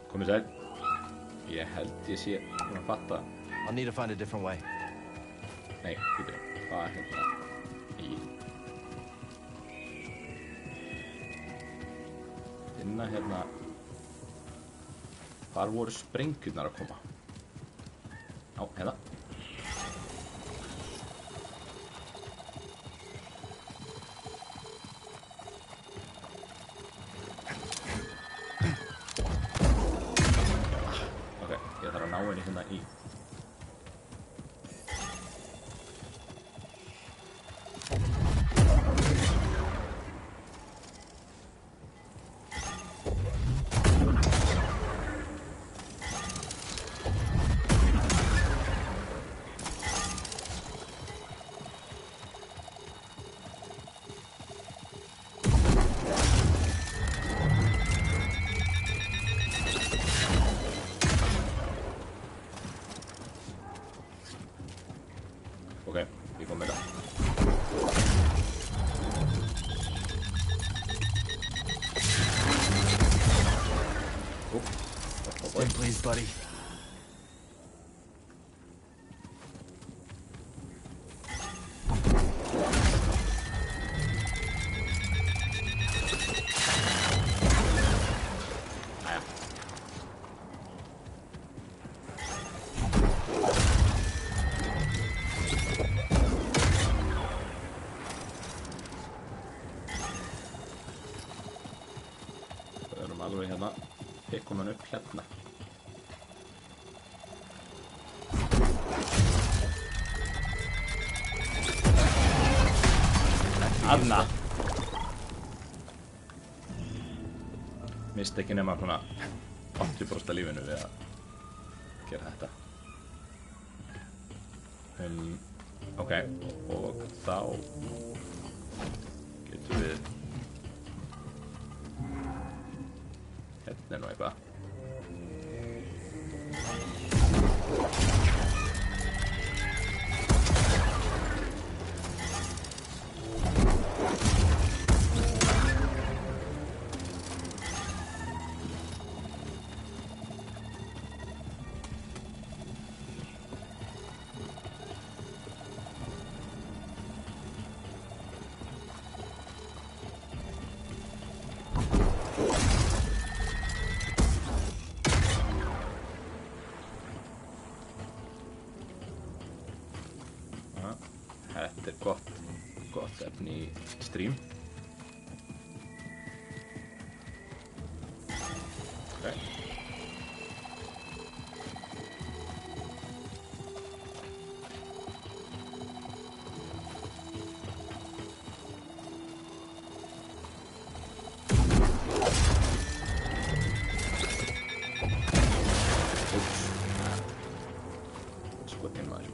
Komið sæl. Ég held ég sé að fatta. I'll need to find a different way. Nei, býtu. Hvað hérna? Inna hérna. Hvar voru sprengjurnar að koma? Á, hérna. Ok, ég þarf að ná henni hérna í. Ok, ég kom með það. Stand please, buddy. Alveg hérna, pikkum hann upp hérna. Anna! Mist ekki nema svona 80% af lífinu við að gera þetta. Ok, og þá getum við hérna nú eitthvað. Þetta gott efni í stream. Ok. Skotin maður.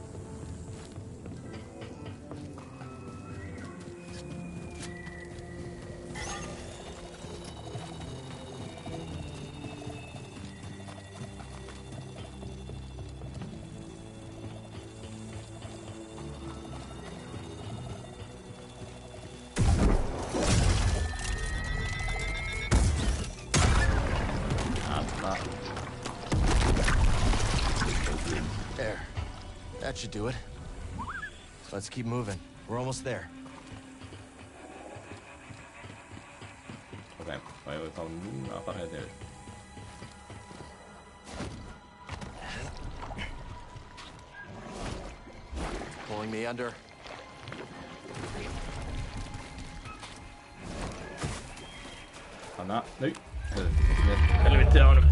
There. That should do it. Let's keep moving. We're almost there. Ok, og ég vil þá núna bara hérna yfir. Pulling me under. Hanna, nei. Helviti á honum.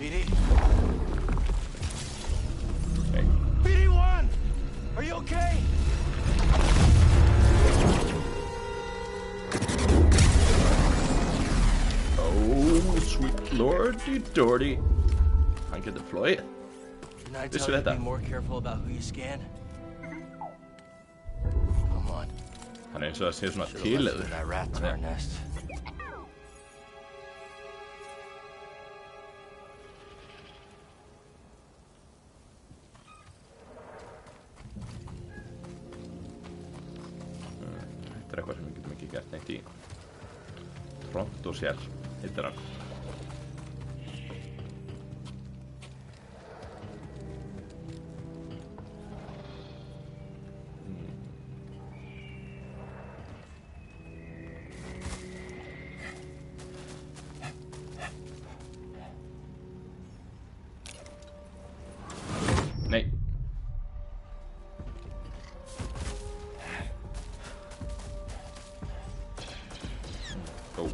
BD? Okay. BD1! Are you okay? Oh, sweet lordy dordy. Han kan deploy. Didn't I tell you to be more careful about who you scan? Come on. Han eins og að sé svona tileður. That rat to our nest. front og sér hittir hann. Nei. Ó.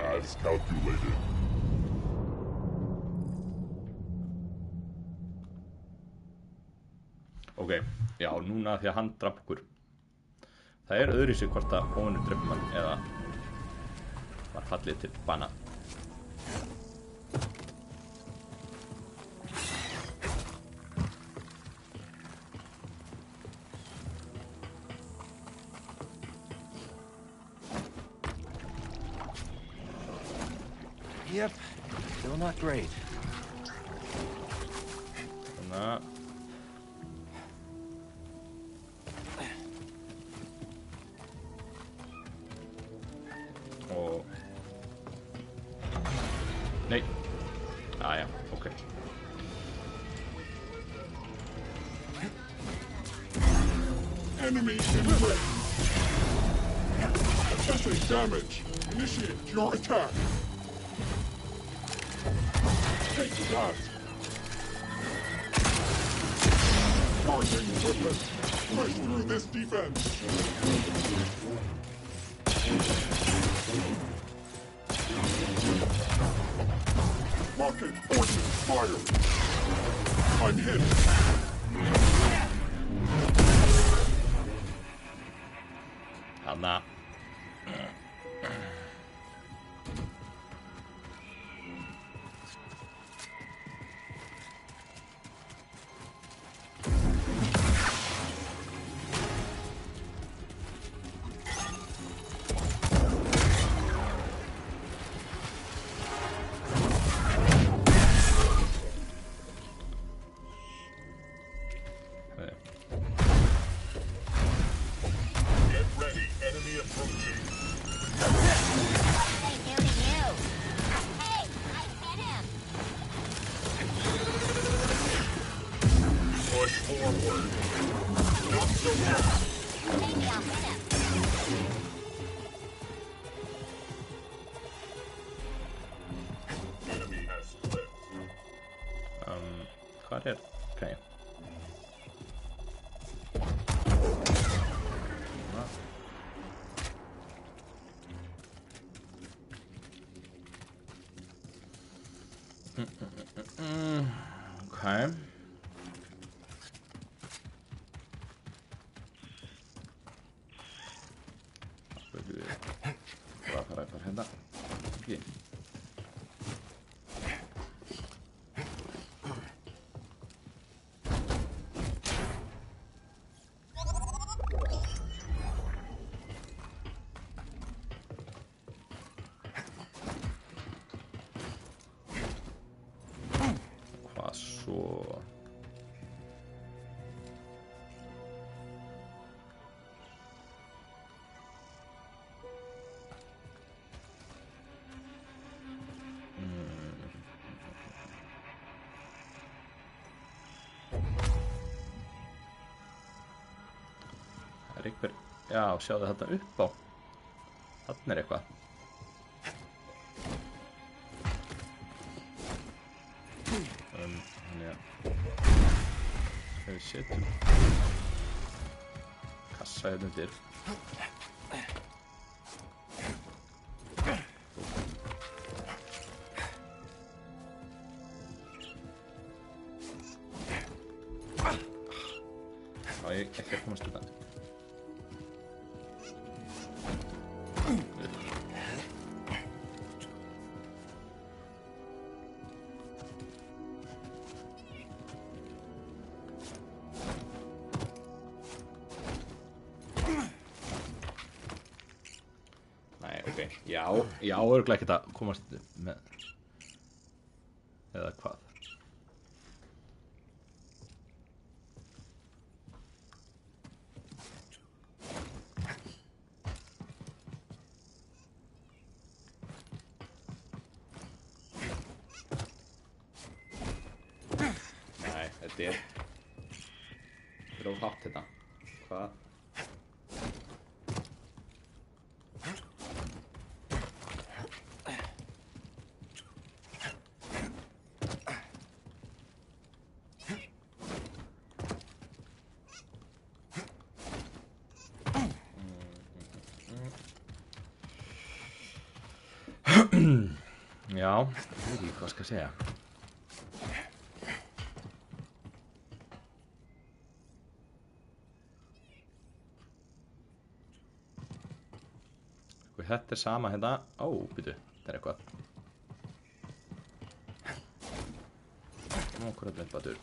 As calculated. Ok, já, núna því að hann draf okkur. Það er öðru sig hvort að óinu dreif mann eða var fallið til bana. Yep, still not great. Þannig að og nei. Já, ok. Enemy in range. Assessing damage. Initiate your attack. Take that. Forcing equipment. Push through this defense. Rocket forces fire. I'm hit. Þannig að Get ready. Enemy approaching. Hey, you. Hey, I hit him. Push forward. Not so fast. Maybe I'll hit him. Enemy has slipped. hvað er? Ok. Ok. Spurðu við hvað að fara hérna. Ekki. Hvað svo? Það er einhver, já, sjáðu þetta upp á. Þarna er eitthvað. Þannig að við setjum kassa hérna undir. Já, ég ekki að komast út af. Já, örugglega ekkert að komast með. Eða hvað? Nei, þetta er of hátt þetta. Hvað? Já, ég veit ekki hvað skal segja. Þetta sama hérna. Ó, býtu, þetta eitthvað. Nú, hvað þetta batur?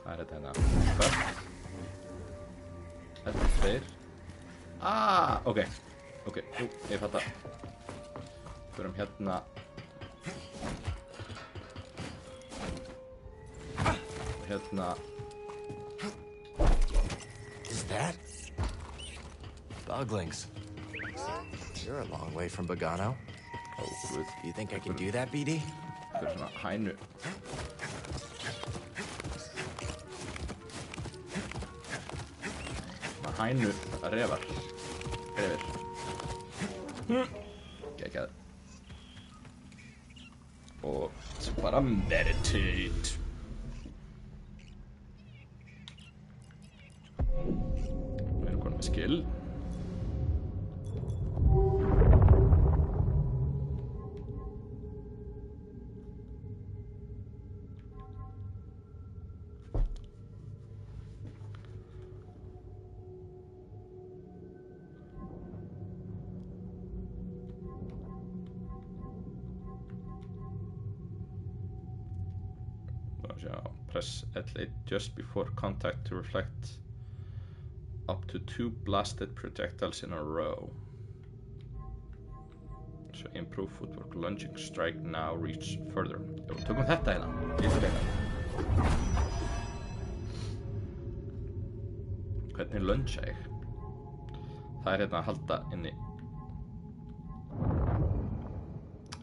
Hvað þetta hérna? Hvað? Þetta tveir. Ok. Ok, jú, ég fatta. Förum hérna. Hérna. Is that? Boglings. You're a long way from Bogano. Ó, guð. You think I can do that, BD? Þetta svona hænu. Hænu refar. Refir. Geggjað. Og svo bara meditate. Við erum konum með skill. Press L8 just before contact to reflect up to 2 blasted projectiles in a row. So improve footwork, lunging, strike now, reach further. Jú, tökum þetta hérna. Hvernig lunge ég? Það hérna að halda inni.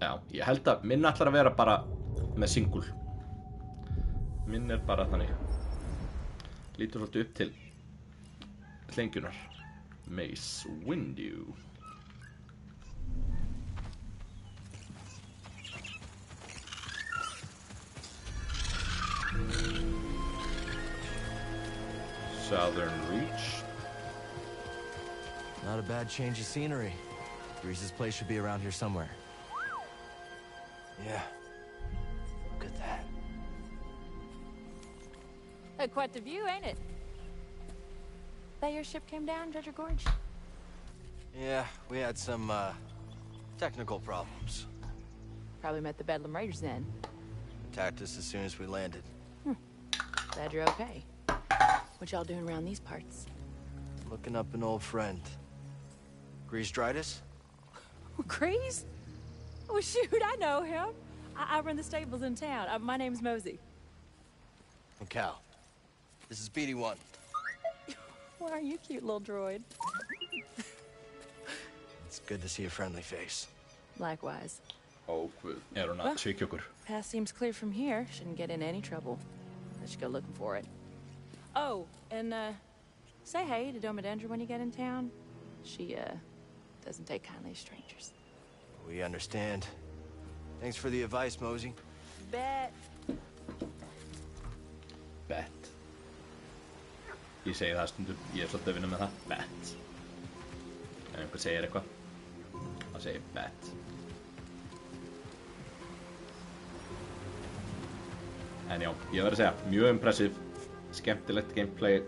Já, ég held að minn ætlar að vera bara með single. Minn bara þannig. Lítur svolítið upp til hleingjunar. Mace Windu. Southern Reach. Not a bad change of scenery. Grease's place should be around here somewhere. Yeah. Look at that. Quite the view, ain't it? That your ship came down, Dredger Gorge? Yeah, we had some, technical problems. Probably met the Bedlam Raiders then. Attacked us as soon as we landed. Glad you're okay. What y'all doing around these parts? Looking up an old friend. Grease Dritus? Grease? Oh, shoot, I know him. I run the stables in town. My name's Mosey. And Cal. This is BD1. Well, aren't you cute little droid? It's good to see a friendly face. Likewise. Ó, guð, hún að svíkja okkur? Path seems clear from here. Shouldn't get in any trouble. Let's go looking for it. Oh, and, say hey to Domodendra when you get in town. She, doesn't take kindly to strangers. We understand. Thanks for the advice, Mosey. Bet. Bet. Ég segi það stundum, ég svolítið að vinna með það. Bet. Ef einhver segir eitthvað, þá segir bet. En já, ég verð að segja, mjög impressive, skemmtilegt gameplay.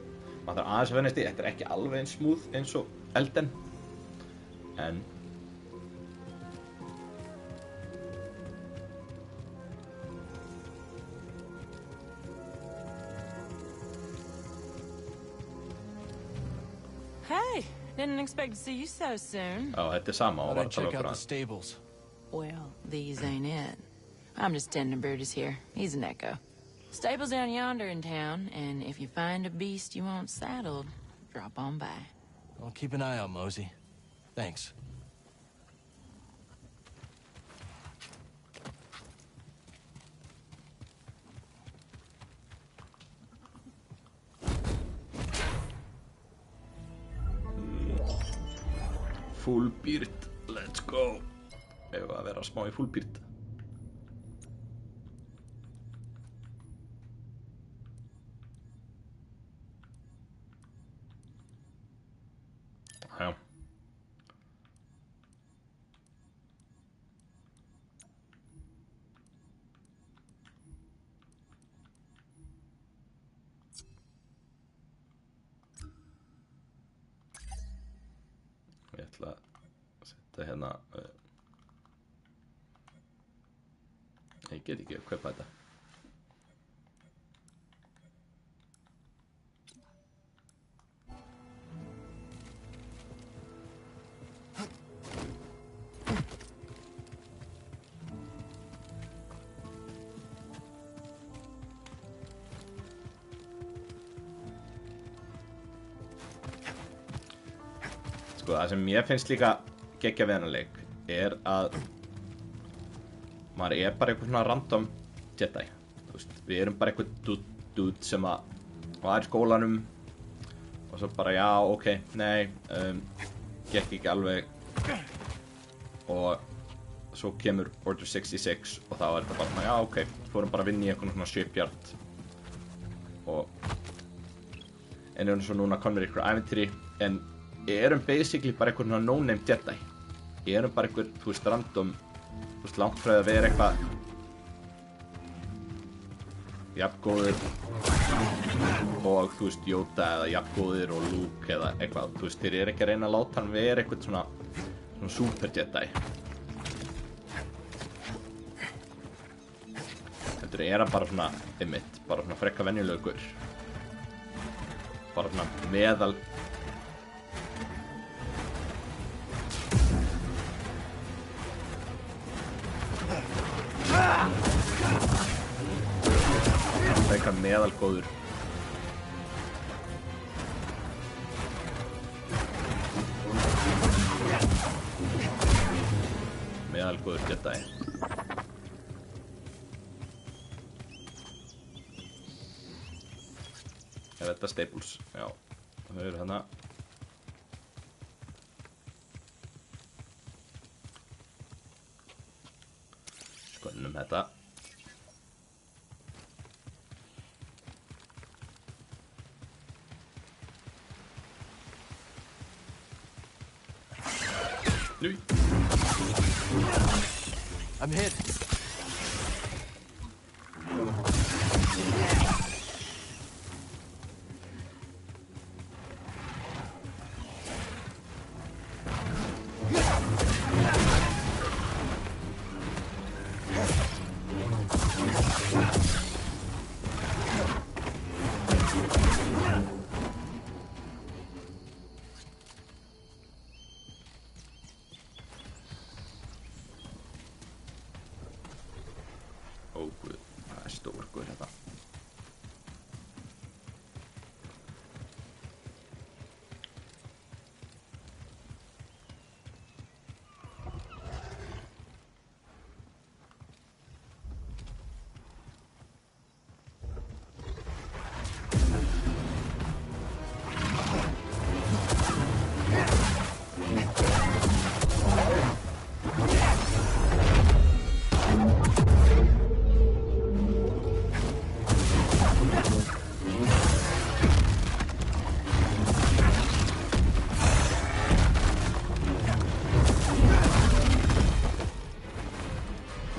Maður þarf aðeins að vennast í, þetta ekki alveg eins smooth eins og Elden. En Hey, didn't expect to see you so soon. Já, þetta sama og Thought var I'd að tala check out okkur the stables. Well, these ain't it. I'm just tending Brutus here. He's an echo. Stable's down yonder in town, and if you find a beast you want saddled, drop on by. I'll keep an eye out, Mosey. Thanks. Full beard, let's go. Ef að vera smá í full beard. Já. Ég ætla að setja hérna ég get ekki að kaupa þetta. Sko, það sem ég finnst líka geggja við hennar leik að maður bara eitthvað svona random Jedi. Þú veist, við erum bara eitthvað dude sem var í skólanum og svo bara já, ok, nei, gekk ekki alveg og svo kemur Order 66 og þá þetta bara svona, já, ok, fórum bara að vinna í eitthvað svona shipyard og en erum svo núna komnir ykkur ævintýri en erum basically bara eitthvað svona no-name Jedi. Erum bara eitthvað, þú veist, random, þú veist, langt frá að vera eitthvað jafngóður og, þú veist, Yoda eða jafngóður og Luke eða eitthvað, þú veist, þeir ekki að reyna að láta hann vera eitthvað svona super Jedi. Þetta hann bara svona, einmitt, bara svona frekka venjulegur. Bara svona meðal eitthvað meðalgóður Jedi. Er þetta staples? Já, þau eru hérna. Skoðum þetta. I'm hit.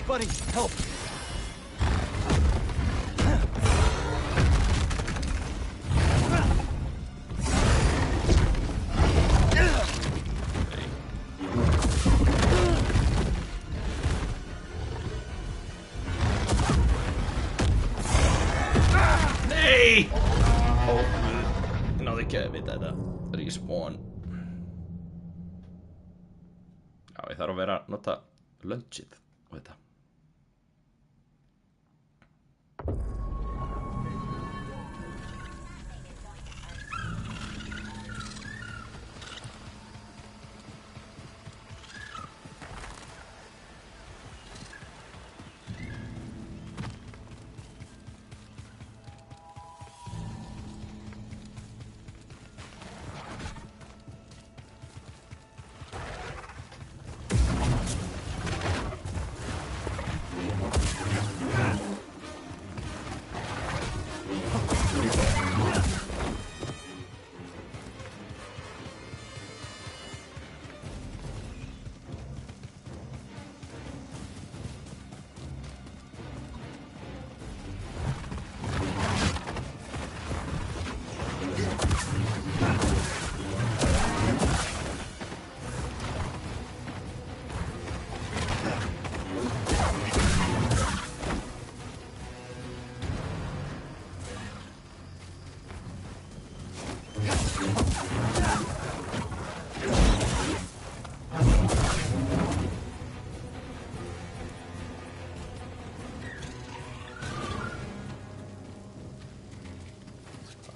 Buddy, help! Nei! Ó, náðu ekki að vita þetta. Respawn. Já, ég þarf að vera að nota lunchið og þetta.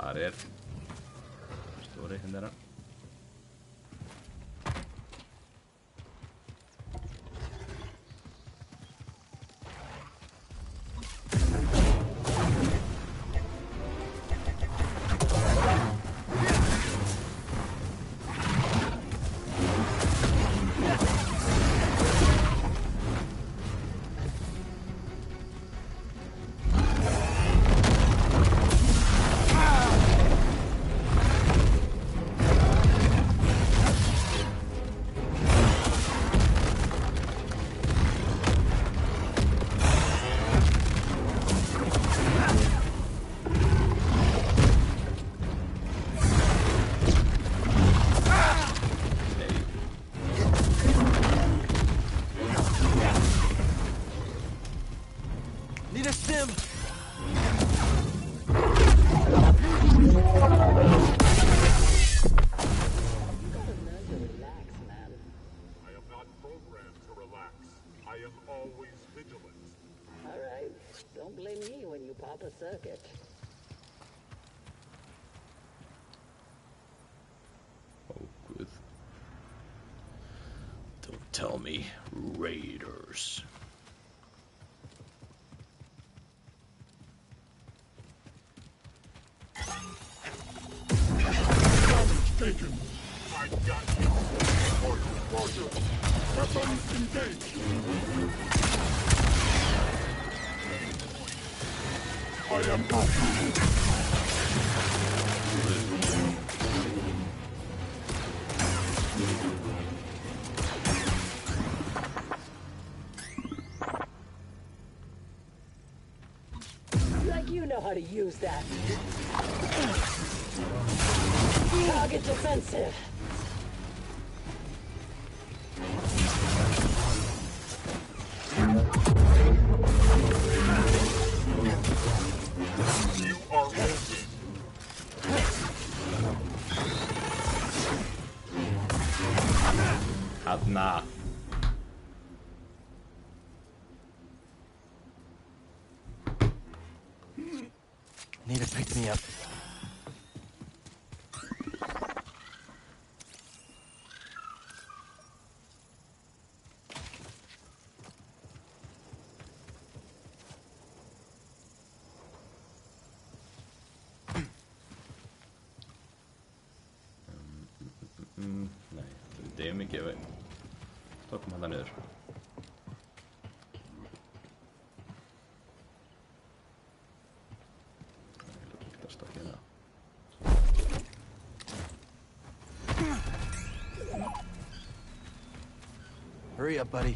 Þar stóri hérna. Need a stim! I am not programmed to relax. I am always vigilant. All right. Don't blame me when you pop a circuit. Oh, good. Don't tell me raiders. Taken. I got you. Roger. Weapons engaged. I am not. Like you know how to use that. Target defensive. You are wounded. Adna. Need to pick me up. Nej, det är mycket. Då kommer han där ner. Hurry up, buddy.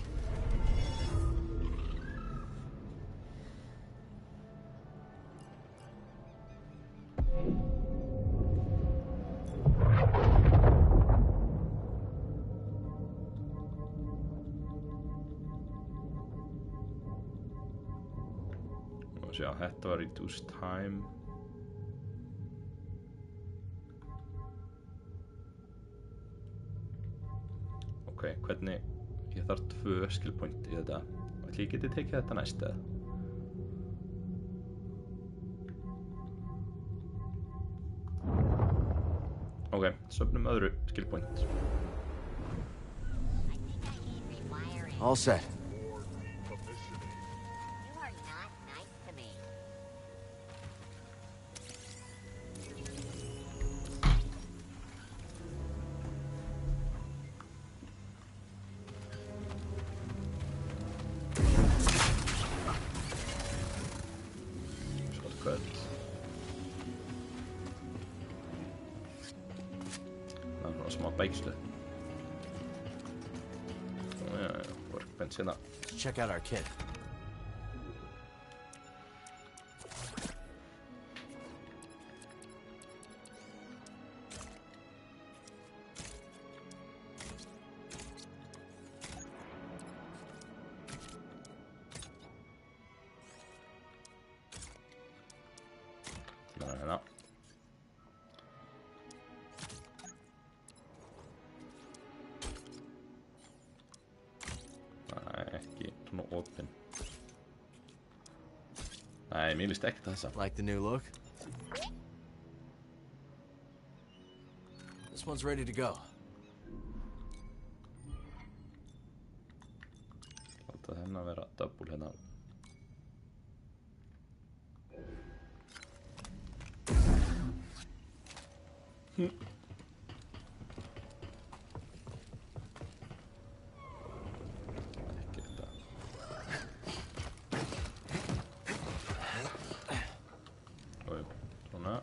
Sjá, þetta var reduce time. Ok, hvernig... Ég þarf 2 skill point í þetta. Ætli ég geti tekið þetta næst eða? Ok, söfnum öðru skill point. I think I need rewiring. All set. Commissioning. You are not nice to me. Shortcut. Það er svona smá bækslu. Já, workbench hérna. Let's check out our kit. Það er hérna. Nei, ekki svona opin. Nei, mér líst ekkert á þessa. Like the new look? This one's ready to go. Láta hennar vera double hérna. Ekki þetta. Og svona.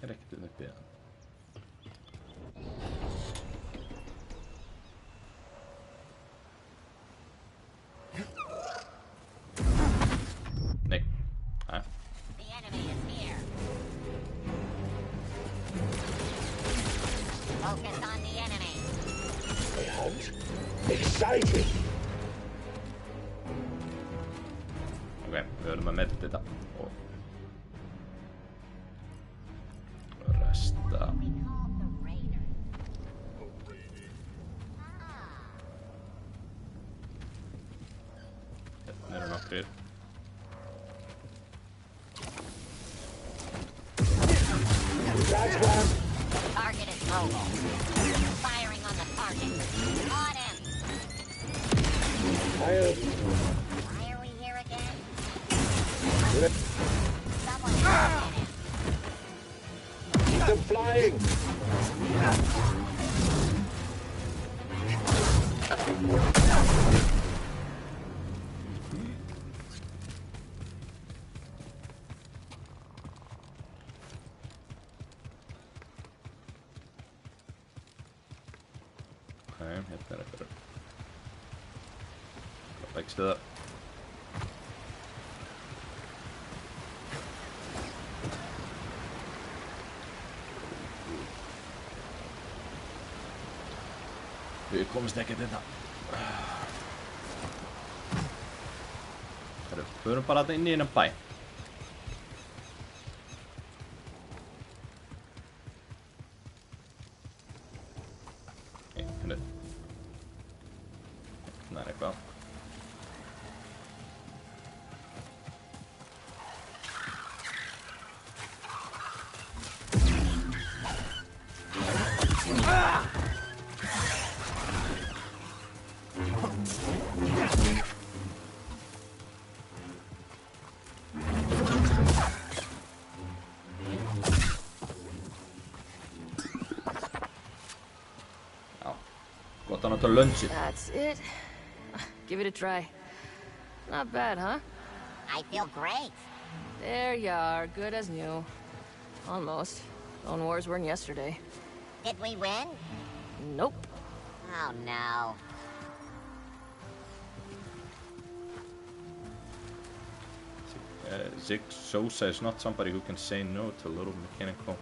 Er ekkert uppi það. Nei. Nei. The enemy is here. Focus on the enemy. Exciting! Ok, við verðum að medita þetta og resta. We call the Raiders. Hérna eru nokkrir. Target is mobile. Firing on the target. On him. Why are we here again? Someone target him. Keep them flying! Ok, hérna er eitthvað. Bækstöða. Við komumst ekkert þetta. Herru, förum bara þetta inn í einan bæ. Hérna. Hérna er eitthvað. Já, gott að náttúrulega lunchi. That's it. Give it a try. Not bad, huh? I feel great. There you are, good as new. Almost. Clone Wars weren't yesterday. Did we win? Nope. Oh no. Zig Sosa is not somebody who can say no to a little mechanical.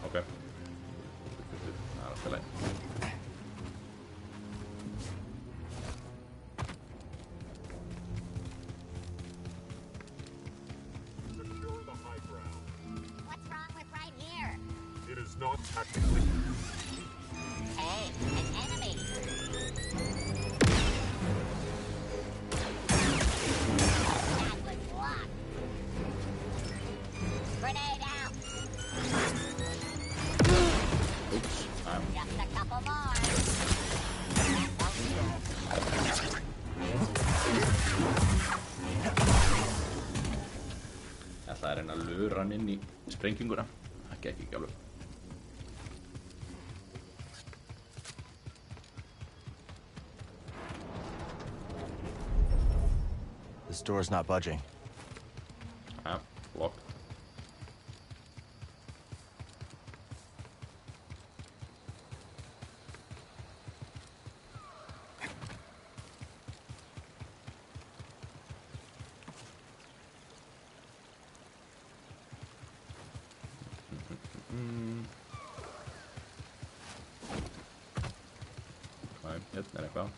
Ok. Það alltaf leið. Secure the high ground. What's wrong with right here? It is not tactically. Hey, an enemy. That was luck. Grenade out. Oops. Just a couple more. Ég ætlaði að reyna að lura hann inn í sprenginguna. Það gekk ekki alveg. This door's not budging. Locked. Nej, hérna eitthvað.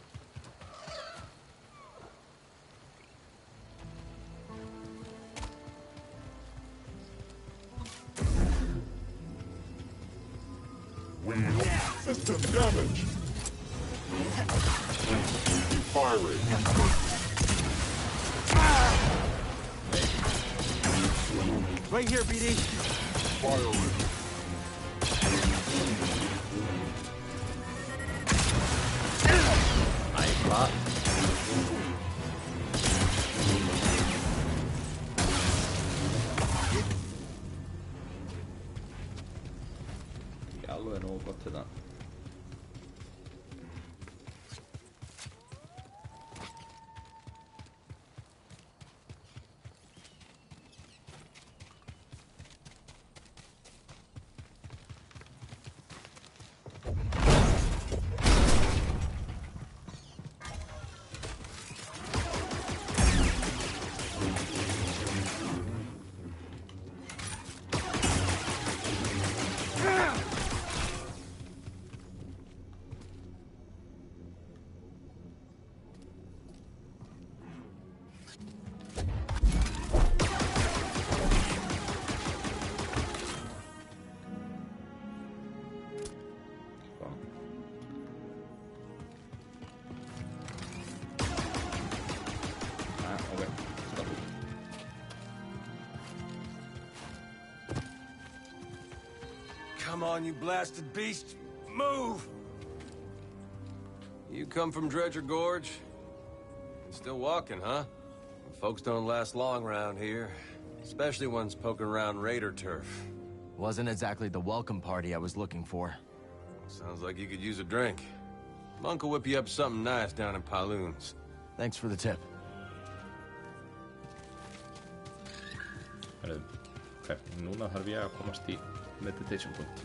System damage. Firing. Right here, BD. Firing. Æpla. Ekki alveg nógu gott þetta. Ok. Stopp. Come on, you blasted beast. Move! You come from Dredger Gorge? Still walking, huh? Folks don't last long around here. Especially ones poking around raider turf. Wasn't exactly the welcome party I was looking for. Sounds like you could use a drink. Monk will whip you up something nice down in Paloons. Thanks for the tip. Herðu. Ok, núna þarf ég að komast í meditation point.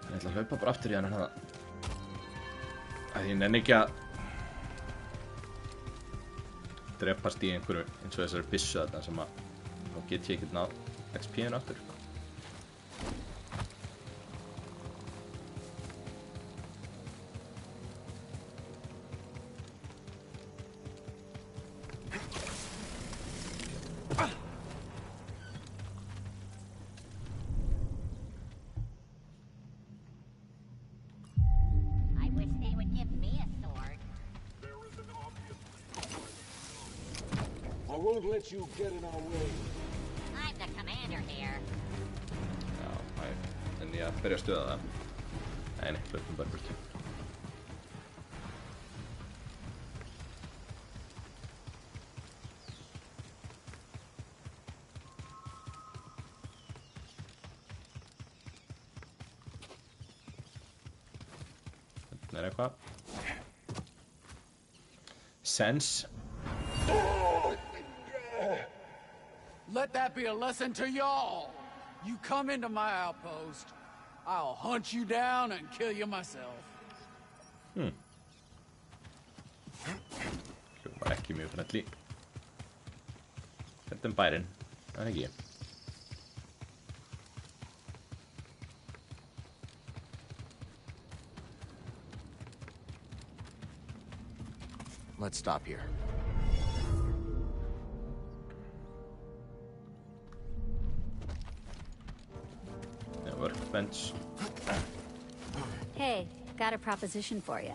En ég ætla að hlaupa bara aftur í hann hérna. Að ég nenni ekki að drepast í einhverju eins og þessari byssu þarna sem að þá get ég ekkert náð XP-inu aftur. I wish they would give me a sword. There is an obvious. I won't let you get in our way. I'm the commander here. Já, næ, en ég að byrja að stöða það. Nei, hlaupum bara burtu. Þetta er eitthvað. Sense. Let that be a lesson to y'all. You come into my outpost, I'll hunt you down and kill you myself. Hljómar ekki mjög friendly. Þetta er bærinn, það er ekki. Let's stop here. Yeah, workbench. Hey, got a proposition for you.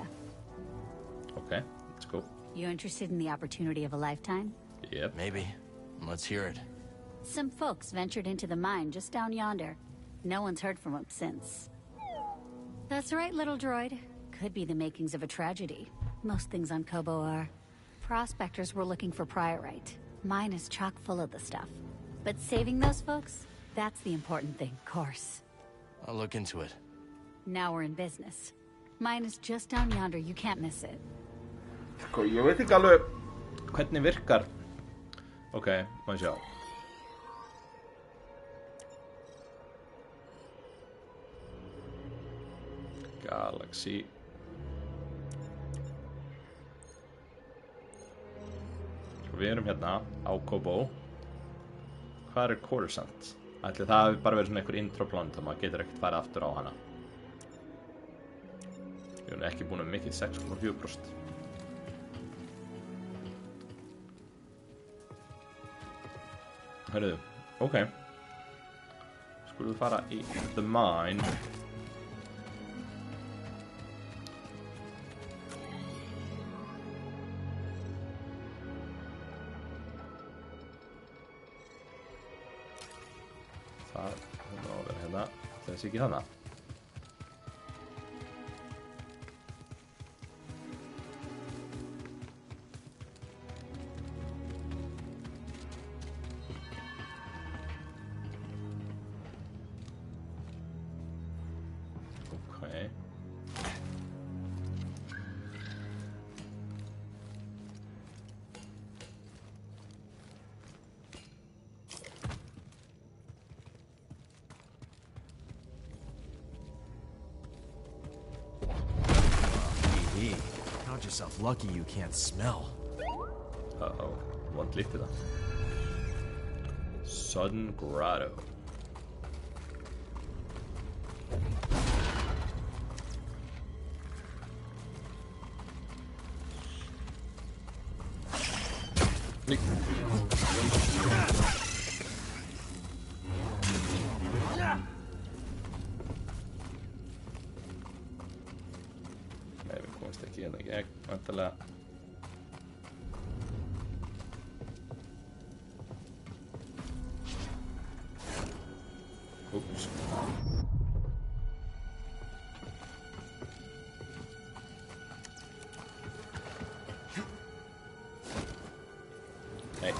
Okay, let's go. You interested in the opportunity of a lifetime? Yep. Maybe. Let's hear it. Some folks ventured into the mine just down yonder. No one's heard from them since. That's right, little droid. Could be the makings of a tragedy. Most things on Kobo are. Prospectors were looking for priorite. Mine is chock full of the stuff. But saving those folks, that's the important thing, course. I'll look into it. Now we're in business. Mine is just down yonder, you can't miss it. Sko, ég veit ekki alveg hvernig virkar. Ok, má ég sjá. Galaxy. Svo við erum hérna á Kobo. Hvað Coruscant? Ætli það hafi bara verið svona einhver intro-plan þannig að maður getur ekkert farið aftur á hana. Ég er ekki búin mikið 6,4%. Hörruðu, ok. Skulum við fara í The Mine. Það hún á að vera hérna. Þessi ekki hana. Okay. Count yourself lucky you can't smell. Uh-oh. Vant lite da. Sudden Grotto. Nei, við komumst ekki hérna gegn, vantarlega. Úps. Nei,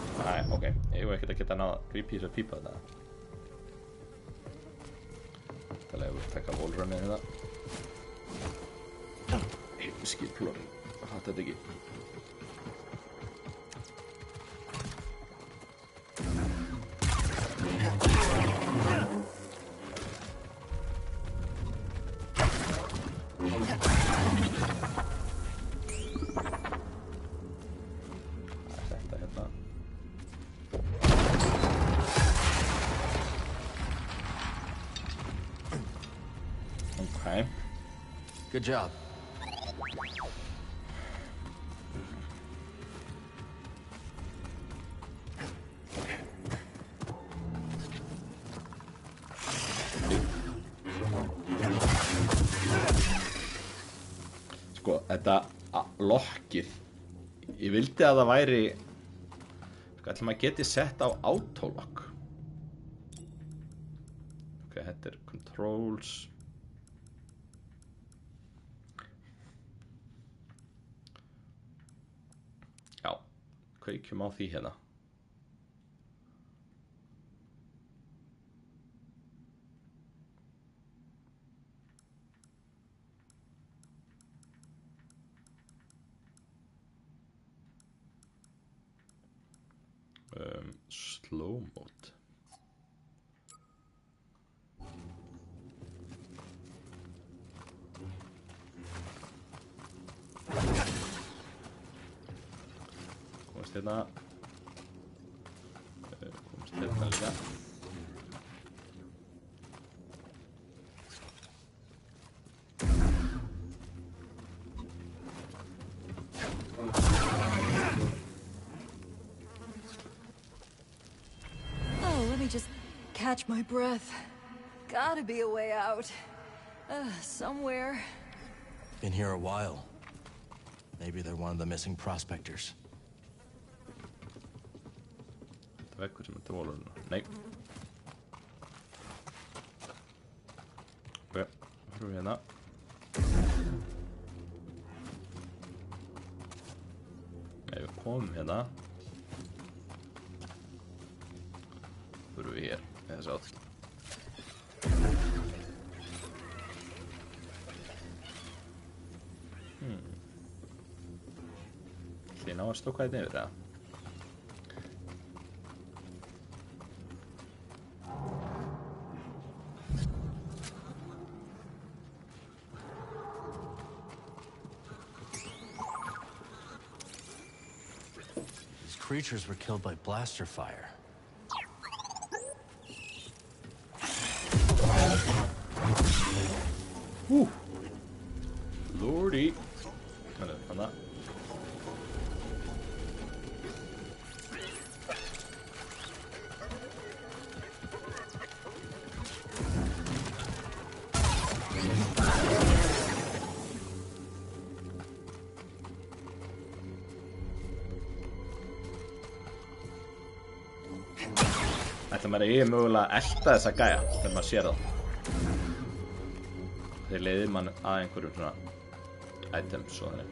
ok. Ég var ekkert að geta náða að grípa í þess að pípa þetta. Það er að taka wallrunnið hérna. Skilplóri. Það hattu þetta ekki. Þetta hérna. Okay. Good job. Sko, þetta lokkið. Ég vildi að það væri sko, ætlum að geti sett á autolock. Ok, þetta controls. Já, kveikjum á því hérna. Slow mode. Komast hérna. Komast hérna líka. catch my breath. Gotta be a way out. Somewhere. Been here a while. Maybe they're one of the missing prospectors. Vekkur sem þvolur. Nei. Ok, fyrir við hérna. Nei, við komum hérna. Fyrir við hér, þessi átt. Því ná að stóka þetta yfir, eða? These creatures were killed by blaster fire. Lordy. Hana. Ætla maður eigi mögulega að elta þessa gæja þegar maður sér það. Þeir leiðir mann að einhverjum svona items og þannig.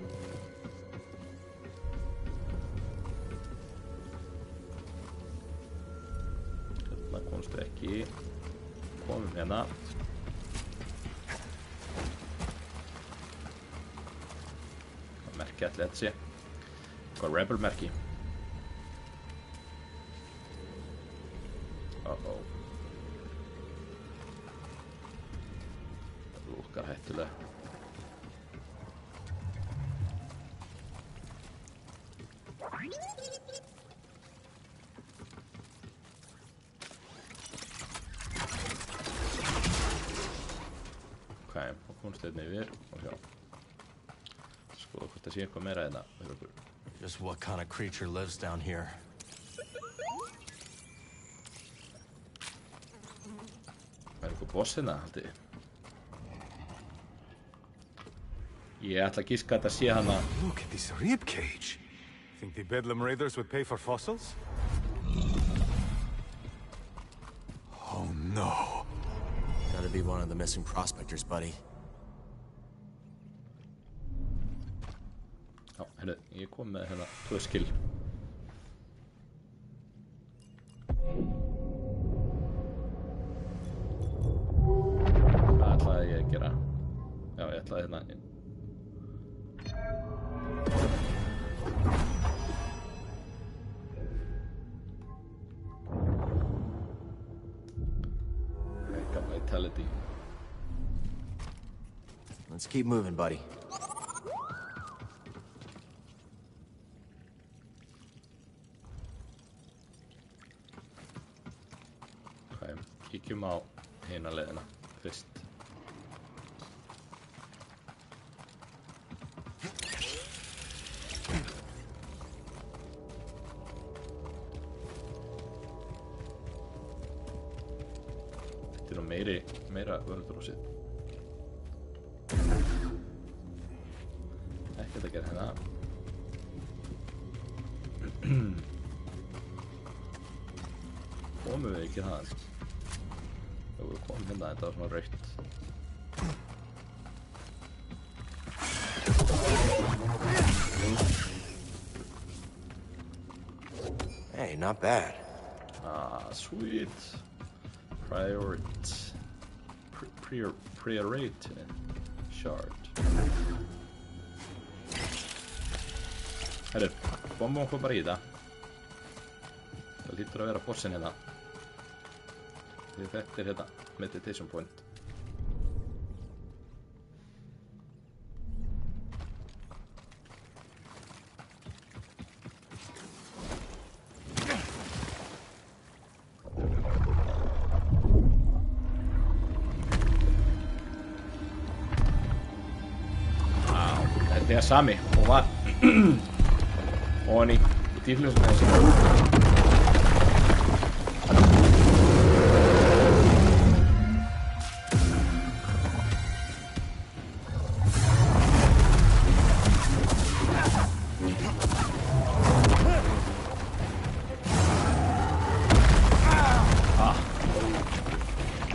Hérna komst við ekki. Komum hérna. Hvað merki ætli þetta sé? Hvað rebel merki? Uh-oh. Það lúkar hættulega. Ok, og komst þetta yfir og sjá. Skoða hvort það sé eitthvað meira hérna fyrir okkur. Just what kind of creature lives down here? Það eitthvað boss hérna, haldið. Ég ætla að giska að þetta sé hana. Look at this rib cage. Think the Bedlam Raiders would pay for fossils? Oh no. Gotta be one of the missing prospectors, buddy. Já, hérna, ég kom með hérna 2 skill. Hvað ætlaði ég að gera? Já, ég ætlaði hérna. Gamla vitality. Let's keep moving, buddy. Ok, kíkjum á hina leiðina fyrst. Þetta er nú meira vörðurósið. Ekkert að gera hérna. Komum við ekki það? Já, við komum hérna, þetta var svona rautt. Hey, not bad. Ah, sweet. Priorate shard. Herru, bombum kom bara í það. Það lítur að vera bossin hérna. Því þetta er hérna meditation point. Þetta er sami og var ofan í dýrljósum þessu.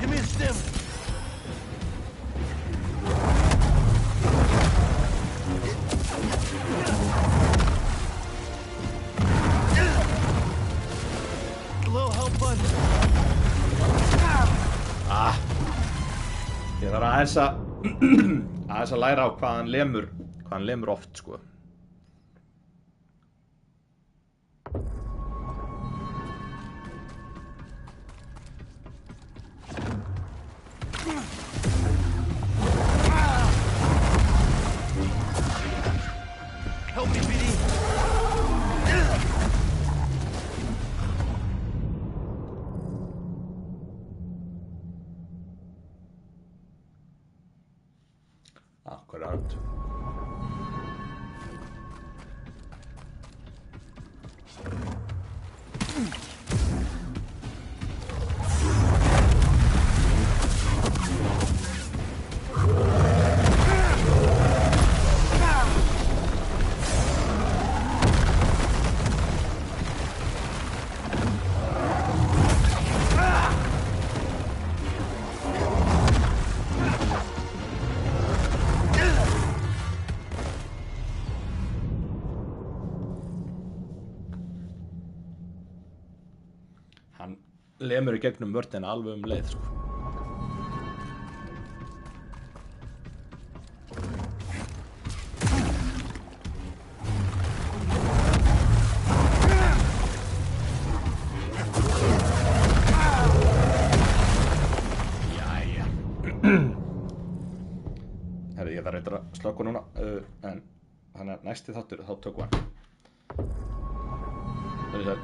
Give me a stim. A little help, bud. Ég þarf aðeins að læra á hvað hann lemur oft, sko. Help me, BD. Akkurat. Hann lemur í gegnum vörnina alveg leið, sko. Jæja. Herri, ég þarf reyndar að slökkva núna, en þannig að næsti þáttur, þá tökum við hann. Það er það.